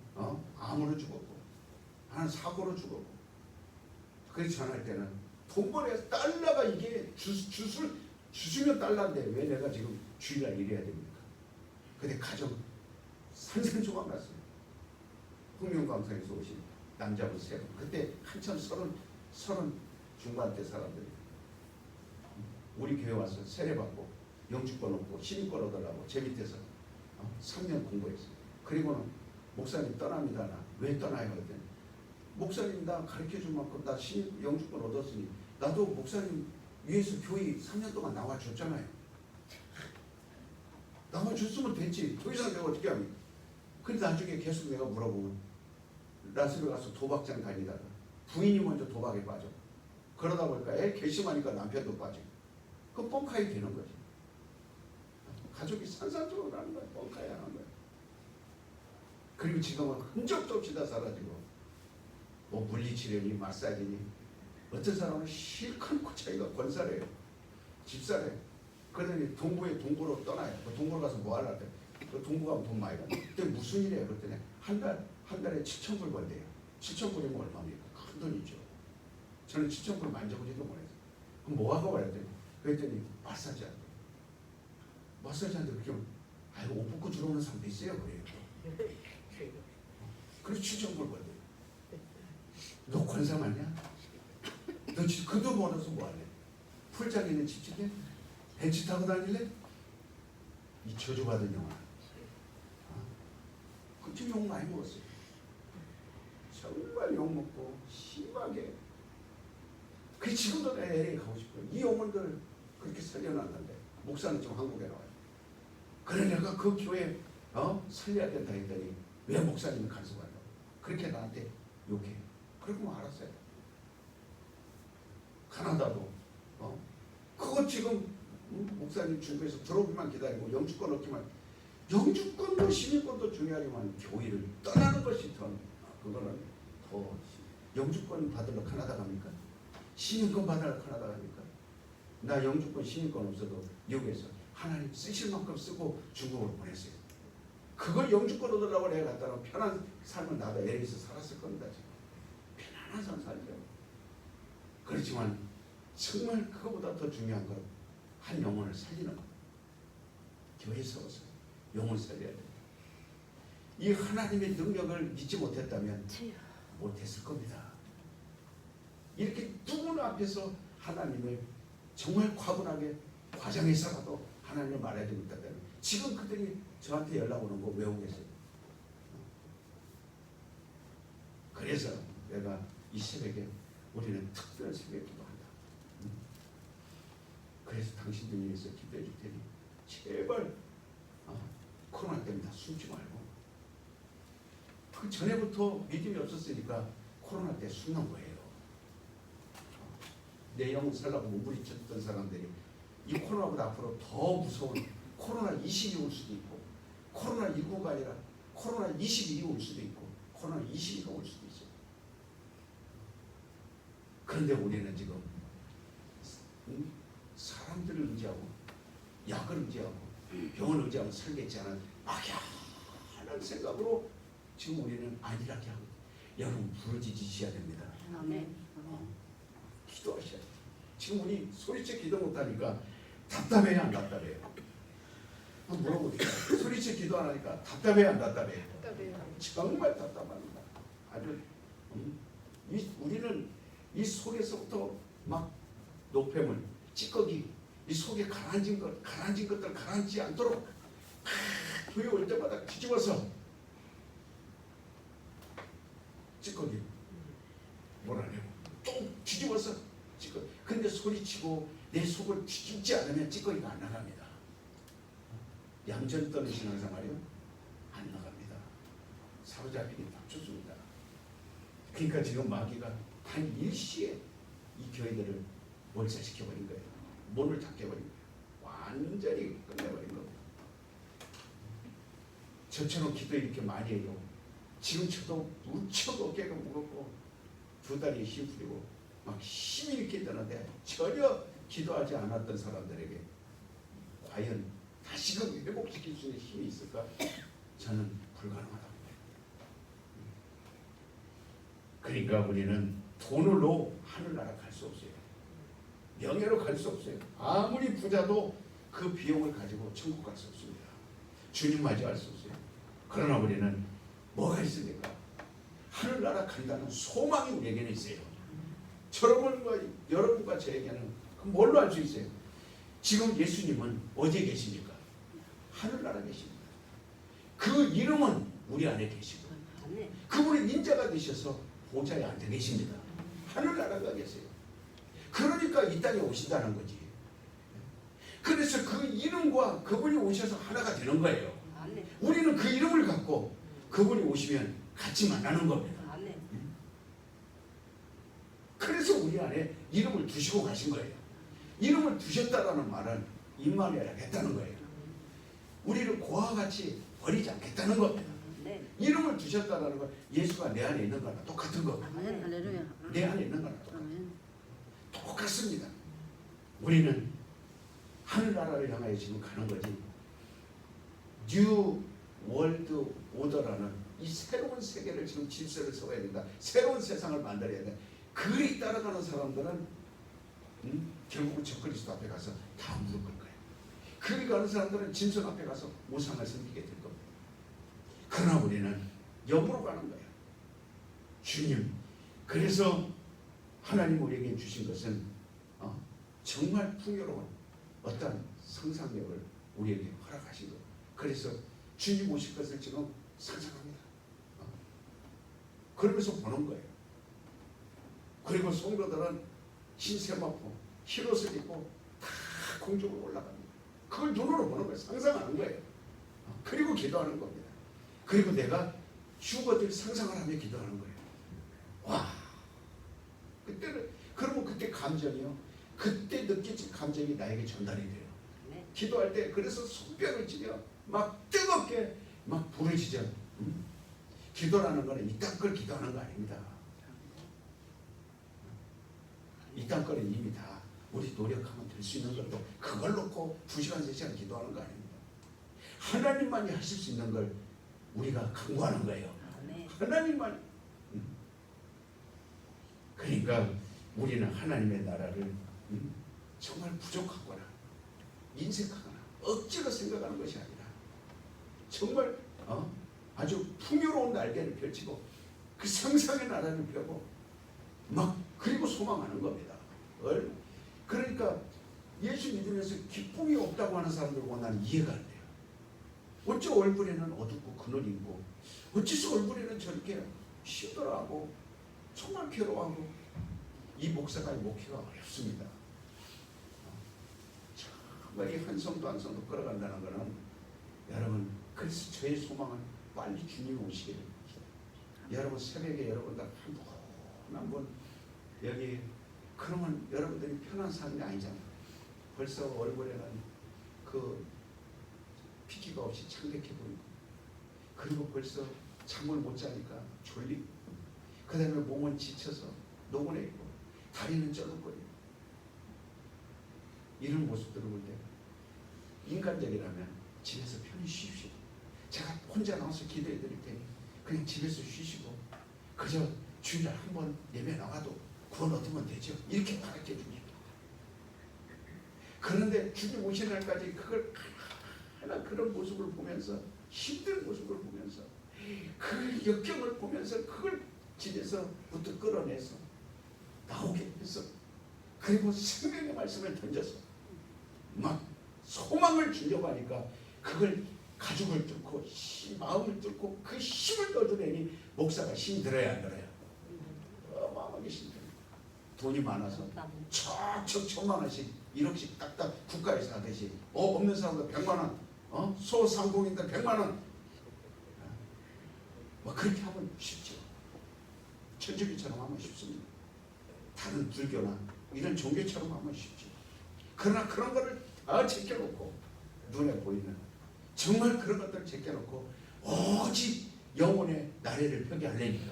암으로 죽었고, 하나는 사고로 죽었고. 그래서 전할 때는 돈 벌어야 달러가 이게 주수면 달러인데 왜 내가 지금 주일날 일해야 됩니까? 근데 가정 산산조각 났어요. 흥명광산에서 오신 남자분 세 분. 그때 한참 서른 중반대 사람들이 우리 교회 와서 세례받고 영주권 얻고 시민권 얻으려고 제 밑에서 3년 공부했어요. 그리고는 목사님 떠납니다. 나 왜 떠나요? 그랬더니 목사님 나 가르쳐줄 만큼 나 영주권 얻었으니 나도 목사님 위에서 교회 3년 동안 나와줬잖아요. 나와줬으면 됐지. 더 이상 내가 어떻게 합니까? 근데 나중에 계속 내가 물어보면 라스베 가서 도박장 다니다가 부인이 먼저 도박에 빠져. 그러다 보니까 애 괘씸하니까 남편도 빠져. 그 뻥카이 되는 거지. 가족이 산산조각 나는 거야. 뻥카이 하는 거야. 그리고 지금은 흔적도 없이 다 사라지고 뭐 물리치료니 마사지니 어떤 사람은 실컷 고차이가 권사래요. 집사래요. 그러더니 동부로 떠나요. 그 동부로 가서 뭐 하려고 해. 그 동부 가면 돈 많이 가네. 그때 무슨 일이에요? 그랬더니 한 달에 7,000불 번대요. 7,000불이면 얼마입니까? 큰 돈이죠. 저는 7,000불 만져보지도 못했어요. 그럼 뭐 하고 그랬더니 마사지 한대. 마사지 한대 그렇게 아이고 옷 벗고 들어오는 사람도 있어요. 그래요. 그래서 7,000불 번대요. 너 권사 맞냐? 너 그 돈 벌어서 뭐 할래? 풀장에 있는 집 짓게? 벤츠 타고 다닐래? 이 저주받은 영화. 그쯤 욕 많이 먹었어요. 정말 욕 먹고 심하게. 그 지금도 내 LA 가고 싶어요. 이 어머니들 그렇게 살려놨는데 목사는 지금 한국에 나와요. 그래 내가 그 교회 살려야 된다 했더니 왜 목사님이 간섭하냐고. 그렇게 나한테 욕해. 그러면 알았어요. 카나다도 그거 지금 목사님 중국에서 들어오기만 기다리고 영주권 얻기만. 영주권도 시민권도 중요하지만 교회를 떠나는 것이 더 그거는 더. 영주권 받으러 카나다 갑니까? 시민권 받으러 카나다 갑니까? 나 영주권 시민권 없어도 미국에서 하나님 쓰실 만큼 쓰고 중국으로 보냈어요. 그걸 영주권 얻으려고 내가 갔다가 편한 삶을 나도 LA에서 살았을 겁니다. 지금. 편안한 삶 살죠. 그렇지만 정말 그거보다 더 중요한 건 한 영혼을 살리는 것. 교회에 서서 영혼 살려야 돼요. 이 하나님의 능력을 믿지 못했다면 못했을 겁니다. 이렇게 누구나 앞에서 하나님을 정말 과분하게 과장해서라도 하나님을 말해야 되겠다면 지금 그들이 저한테 연락 오는 거 외우고 계세요. 그래서 내가 이 새벽에 우리는 특별한 새벽에 기도한다. 그래서 당신들 위해서 기도해 줄 테니 제발 코로나 때문에 다 숨지 말고. 그 전에부터 믿음이 없었으니까 코로나 때 숨는 거예요. 내 영혼 살라고 몸부림쳤던 사람들이 이 코로나보다 앞으로 더 무서운 코로나 20이 올 수도 있고, 코로나 19가 아니라 코로나 21이 올 수도 있고, 코로나 22가 올 수도 있어요. 그런데 우리는 지금 사람들을 의지하고 약을 의지하고 병을 의지하고 살겠지 않은 막연한 생각으로 지금 우리는 안일하게 하고 여러분 부르짖으셔야 됩니다. 아멘. 기도하셔야 돼요. 지금 우리 소리쳐 기도 못하니까 답답해요 안 답답해요? 한번 물어보세요. 소리쳐 기도 안 하니까 답답해요 안 답답해요? 정말 답답합니다. 아주 우리는 이 속에서부터 막 노폐물, 찌꺼기, 이 속에 가라앉은 것들 가라앉지 않도록 교회 올 때마다 뒤집어서 찌꺼기 몰아내고 또 뒤집어서 찌꺼기. 근데 소리치고 내 속을 뒤집지 않으면 찌꺼기가 안 나갑니다. 양전 떠는 신앙생활이요? 안 나갑니다. 사로잡히기 딱 좋습니다. 그러니까 지금 마귀가 단 일시에 이 교회들을 몰살시켜버린 거예요. 문을 닫혀버린 거예요. 완전히 끝내버린 겁니다. 저처럼 기도 이렇게 많이 해요. 지금 저도 무척 어깨가 무겁고 두 다리에 힘 풀리고 막 힘이 이렇게 드는데 전혀 기도하지 않았던 사람들에게 과연 다시금 회복시킬 수 있는 힘이 있을까? 저는 불가능하다고 봐요. 그러니까 우리는 돈으로 하늘나라 갈 수 없어요. 명예로 갈 수 없어요. 아무리 부자도 그 비용을 가지고 천국 갈 수 없습니다. 주님 맞이할 수 없어요. 그러나 우리는 뭐가 있습니까? 하늘나라 간다는 소망이 우리에게는 있어요. 여러분과 저에게는 뭘로 알 수 있어요? 지금 예수님은 어디에 계십니까? 하늘나라 계십니다. 그 이름은 우리 안에 계시고 그분의 인자가 되셔서 보좌에 앉아 계십니다. 하늘나라가 계세요. 그러니까 이 땅에 오신다는 거지. 그래서 그 이름과 그분이 오셔서 하나가 되는 거예요. 우리는 그 이름을 갖고 그분이 오시면 같이 만나는 겁니다. 그래서 우리 안에 이름을 두시고 가신 거예요. 이름을 두셨다라는 말은 임마누엘 하겠다는 거예요. 우리를 고와 같이 버리지 않겠다는 겁니다. 이름을 두셨다라는 건 예수가 내 안에 있는 거나 똑같은 겁니다. 내 안에 있는 거나 똑같습니다. 우리는 하늘나라를 향하여 지금 가는 거지. 뉴 월드 오더라는 이 새로운 세계를 지금 질서를 세워야 된다. 새로운 세상을 만들어야 된다. 그리 따라가는 사람들은 결국은 적그리스도 앞에 가서 다 무릎 꿇을 거예요. 그리 가는 사람들은 짐승 앞에 가서 우상을 섬기게 될 겁니다. 그러나 우리는 영으로 가는 거예요. 주님. 그래서 하나님 우리에게 주신 것은 정말 풍요로운 어떤 상상력을 우리에게 허락하신 거예요. 그래서 주님 오실 것을 지금 상상합니다. 그러면서 보는 거예요. 그리고 성도들은 흰 세마포, 흰 옷을 입고 다 공중으로 올라갑니다. 그걸 눈으로 보는 거예요. 상상하는 거예요. 그리고 기도하는 겁니다. 그리고 내가 휴거들 상상을 하며 기도하는 거예요. 와, 그때는 그러면 그때 감정이요. 그때 느껴진 감정이 나에게 전달이 돼요. 기도할 때 그래서 손뼉을 치며 막 뜨겁게 막 부르짖어. 기도라는 거는 이딴 걸 기도하는 거 아닙니다. 이딴 거는 이미 다 우리 노력하면 될 수 있는 것도 그걸 놓고 2시간 3시간 기도하는 거 아닙니다. 하나님만이 하실 수 있는 걸 우리가 강구하는 거예요. 하나님만. 그러니까 우리는 하나님의 나라를 정말 부족하거나 인색하거나 억지로 생각하는 것이 아니라 정말 아주 풍요로운 날개를 펼치고 그 상상의 나라를 펴고 막 그리고 소망하는 겁니다. 그러니까 예수 믿으면서 기쁨이 없다고 하는 사람들 보고 나는 이해가 안 돼요. 어째 얼굴에는 어둡고 그늘이 있고 어째서 얼굴에는 저렇게 힘들어하고 정말 괴로워하고 이 목사가 목회가 어렵습니다. 정말 이 한 성도 한 성도 끌어간다는 것은 여러분 그래서 저의 소망은 빨리 주님 오시기를. 여러분 새벽에 여러분들 한분 여기 그러면 여러분들이 편한 삶이 아니잖아요. 벌써 얼굴에는 그 피기가 없이 창백해 보이고 그리고 벌써 잠을 못 자니까 졸리고 그 다음에 몸은 지쳐서 노곤해 있고 다리는 쩔룩거리고 이런 모습들을 볼 때 인간적이라면 집에서 편히 쉬십시오. 제가 혼자 나와서 기도해 드릴 테니 그냥 집에서 쉬시고 그저 주일날 한번 예배 나가도 구원 얻으면 되죠. 이렇게 가르쳐 줍니다. 그런데 주님 오신 날까지 그걸 하나 그런 모습을 보면서 힘든 모습을 보면서 그 역경을 보면서 그걸 집에서부터 끌어내서 나오게 해서 그리고 생명의 말씀을 던져서 막 소망을 주려고 하니까 그걸 가죽을 뚫고 마음을 뚫고 그 힘을 얻어내니 목사가 힘 들어야 안 들어요? 어마어마하게 힘 들어요. 돈이 많아서 척척 1,000만 원씩 1억씩 딱딱 국가에서 하듯이 없는 사람도 100만 원 소상공인들 100만 원 뭐 그렇게 하면 쉽죠. 천주교처럼 하면 쉽습니다. 다른 불교나 이런 종교처럼 하면 쉽죠. 그러나 그런 거를 다 제껴놓고 눈에 보이는 정말 그런 것들을 제껴놓고 오직 영혼의 나래를 펴게 하려니까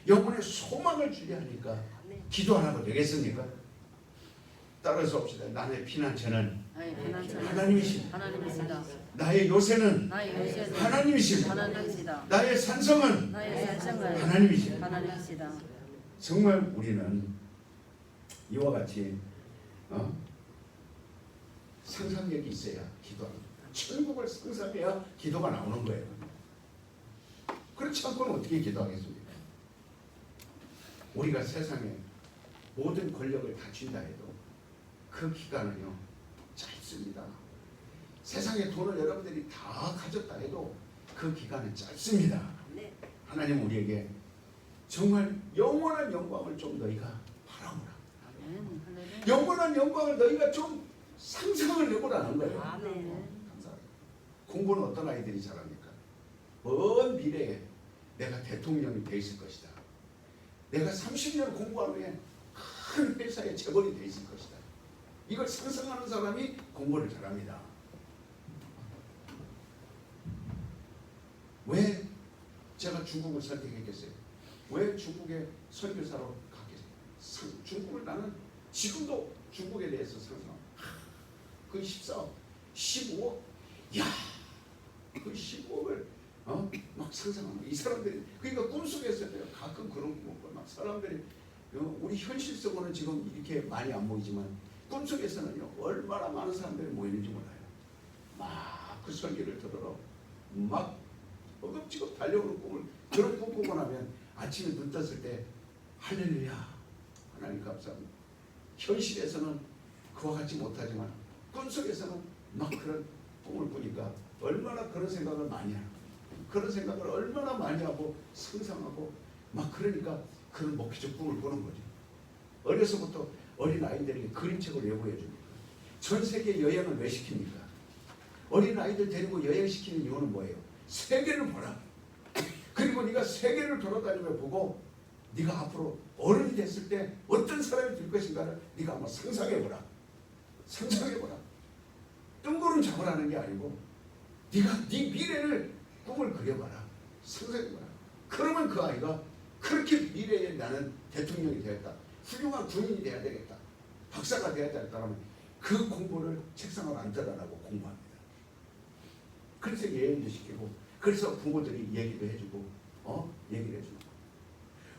영혼의 소망을 주려 하니까 기도 안 하고 되겠습니까? 따라서 봅시다. 나의 피난처는 하나님이십니다. 하나님이시다. 나의 요새는 하나님이십니다. 하나님이시다. 나의 산성은 하나님이십니다. 하나님이시다. 정말 우리는 이와 같이 상상력이 있어야 기도합니다. 천국을 상상해야 기도가 나오는 거예요. 그렇지 않고는 어떻게 기도하겠습니까? 우리가 세상에 모든 권력을 다 쥔다 해도 그 기간은요 짧습니다. 세상의 돈을 여러분들이 다 가졌다 해도 그 기간은 짧습니다. 하나님 우리에게 정말 영원한 영광을 좀 너희가 바라보라. 영원한 영광을 너희가 좀 상상을 해보라는 거예요. 공부는 어떤 아이들이 잘합니까? 먼 미래에 내가 대통령이 돼 있을 것이다. 내가 30년 공부한 후에 큰 회사에 재벌이 돼 있을 것이다. 이걸 상상하는 사람이 공부를 잘합니다. 왜 제가 중국을 선택했겠어요? 왜 중국에 선교사로 갔겠어요? 중국을 나는 지금도 중국에 대해서 상상. 그 14억, 15억, 야, 그 15억을 막 상상하는 이 사람들이 그러니까 꿈속에서요 가끔 그런 꿈을 막 사람들이 우리 현실적으로는 지금 이렇게 많이 안 보이지만 꿈속에서는요 얼마나 많은 사람들이 모이는지 몰라요. 막 그 설교를 들으러 막 어금지금 달려오는 꿈을 그런 꿈 꾸고 나면 아침에 눈 떴을 때 할렐루야 하나님 감사합니다. 현실에서는 그와 같지 못하지만 꿈속에서는 막 그런 꿈을 꾸니까 얼마나 그런 생각을 많이 하고 그런 생각을 얼마나 많이 하고 상상하고 막 그러니까 그런 목표적 꿈을 꾸는 거죠. 어려서부터 어린 아이들에게 그림책을 왜 보여줍니까? 전 세계 여행을 왜 시킵니까? 어린 아이들 데리고 여행시키는 이유는 뭐예요? 세계를 보라. 그리고 네가 세계를 돌아다니며 보고 네가 앞으로 어른이 됐을 때 어떤 사람이 될 것인가를 네가 한번 상상해보라. 상상해보라. 뜬구름 잡으라는 게 아니고 네가 네 미래를 꿈을 그려봐라. 상상해봐라. 그러면 그 아이가 그렇게 미래에 나는 대통령이 되었다. 훌륭한 군인이 돼야 되겠다. 박사가 돼야 되겠다면 그 공부를 책상을 앉아라라고 공부합니다. 그래서 예언도 시키고 그래서 부모들이 얘기도 해주고 얘기를 해주고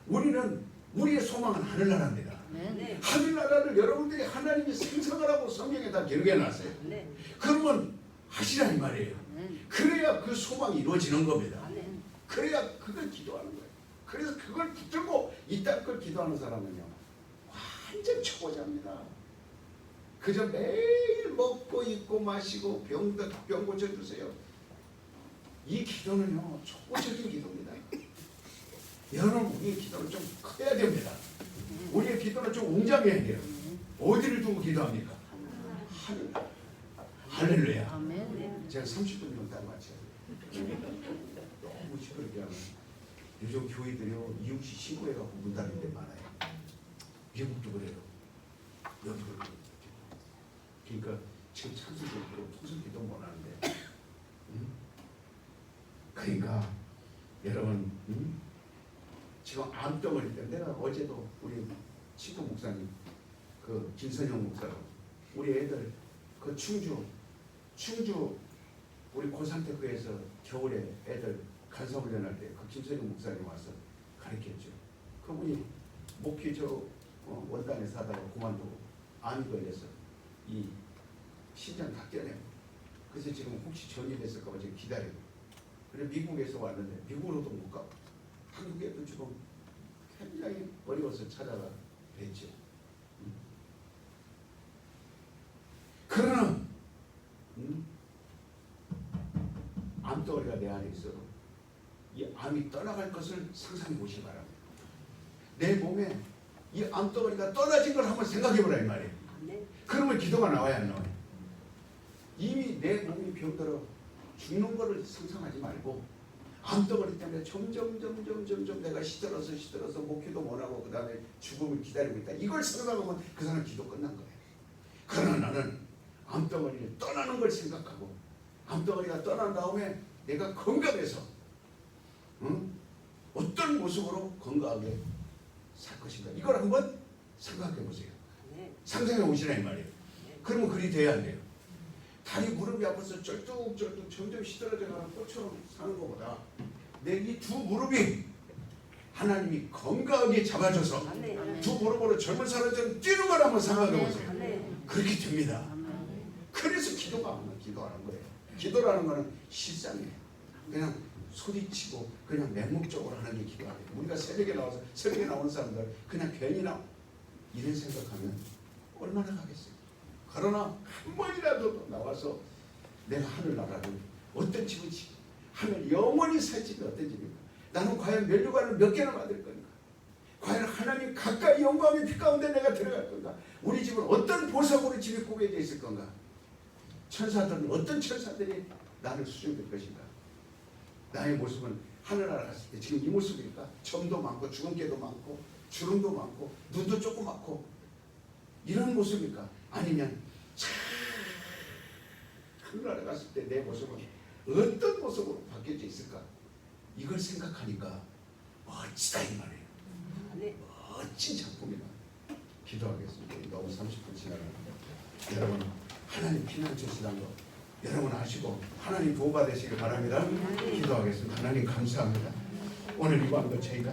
우리는 우리의 소망은 하늘나라입니다. 네. 하늘나라를 여러분들이 하나님이 생성하라고 성경에 다 기록해놨어요. 그러면 하시라 이 말이에요. 그래야 그 소망이 이루어지는 겁니다. 그래야 그걸 기도하는 거예요. 그래서 그걸 붙들고 이 땅 걸 기도하는 사람은요 완전 초보자입니다. 그저 매일 먹고 입고 마시고 병 고쳐주세요. 이 기도는요 초보적인 기도입니다. 여러분 우리의 기도는 좀 커야 됩니다. 우리의 기도는 좀 웅장해야 돼요. 어디를 두고 기도합니까? 하늘. 할렐루야. 아멘. 제가 30분이면 딱 맞춰요. 너무 시끄럽게 하면 요즘 교회들이요 이웃이 신고해갖고 문 닫는 데 많아요. 미국도 그래요. 여기도 그래요. 그러니까 지금 찬송도 있고 통성기도 못하는데 그러니까 여러분 지금 암덩어리 때 내가 어제도 우리 친구 목사님 그 김선영 목사로 우리 애들 그 충주 우리 고산테크에서 겨울에 애들 간사훈련할 때 그 김선영 목사님 와서 가르쳤죠. 그분이 목회 원단에 사다가 그만두고 암이 걸려서 이 신장 다 떼내고 그래서 지금 혹시 전입했을까 봐 지금 기다리고 그래 미국에서 왔는데 미국으로도 못 가고 한국에도 지금 굉장히 어려워서 찾아가 뵀죠. 그러나 암덩어리가 내 안에 있어도 이 암이 떠나갈 것을 상상해 보시기 바랍니다. 내 몸에 이 암덩어리가 떨어진 걸 한번 생각해 보라 이 말이에요. 아멘. 그러면 기도가 나와야 안 나와요? 이미 내 몸이 병들어 죽는 거를 상상하지 말고 암덩어리 때문에 점점 내가 시들어서 목회도 못하고 그 다음에 죽음을 기다리고 있다. 이걸 생각하면 그 사람 기도 끝난 거예요. 그러나 나는 암덩어리를 떠나는 걸 생각하고 암덩어리가 떠난 다음에 내가 건강해서 어떤 모습으로 건강하게 살 것인가 이걸 한번 생각해 보세요. 아멘. 상상해 보시라 이 말이에요. 그러면 그리 돼야 안 돼요. 다리 무릎이 아파서 쩔뚝 점점 시들어져가는 꽃처럼 사는 것보다 내 이 두 무릎이 하나님이 건강하게 잡아줘서 아멘. 두 무릎으로 젊은 사람처럼 뛰는 걸 한번 생각해 보세요. 아멘. 그렇게 됩니다. 아멘. 그래서 기도하는 거예요. 기도라는 거는 실상이에요. 그냥 소리치고 그냥 맹목적으로 하는 게 기도하는 거예요. 우리가 새벽에 나오는 사람들 그냥 괜히나 이런 생각하면 얼마나 가겠어요. 그러나 한 번이라도 나와서 내가 하늘나라를 어떤 집인지 하늘 영원히 살 집이 어떤 집인가. 나는 과연 면류관을 몇 개나 받을 건가. 과연 하나님 가까이 영광의 빛 가운데 내가 들어갈 건가. 우리 집은 어떤 보석으로 집이 꾸며져 있을 건가. 천사들은 어떤 천사들이 나를 수종될 것인가. 나의 모습은 하늘나라 갔을 때 지금 이 모습일까. 점도 많고 주근깨도 많고 주름도 많고 눈도 조그맣고 이런 모습일까. 아니면 참 하늘나라 갔을 때 내 모습은 어떤 모습으로 바뀌어져 있을까. 이걸 생각하니까 멋지다 이 말이에요. 아멘. 멋진 작품이다. 기도하겠습니다. 너무 30분 지나가는데 여러분 하나님 피난 주시라는 거 여러분 아시고 하나님 보호받으시길 바랍니다. 기도하겠습니다. 하나님 감사합니다. 오늘 이 밤도 저희가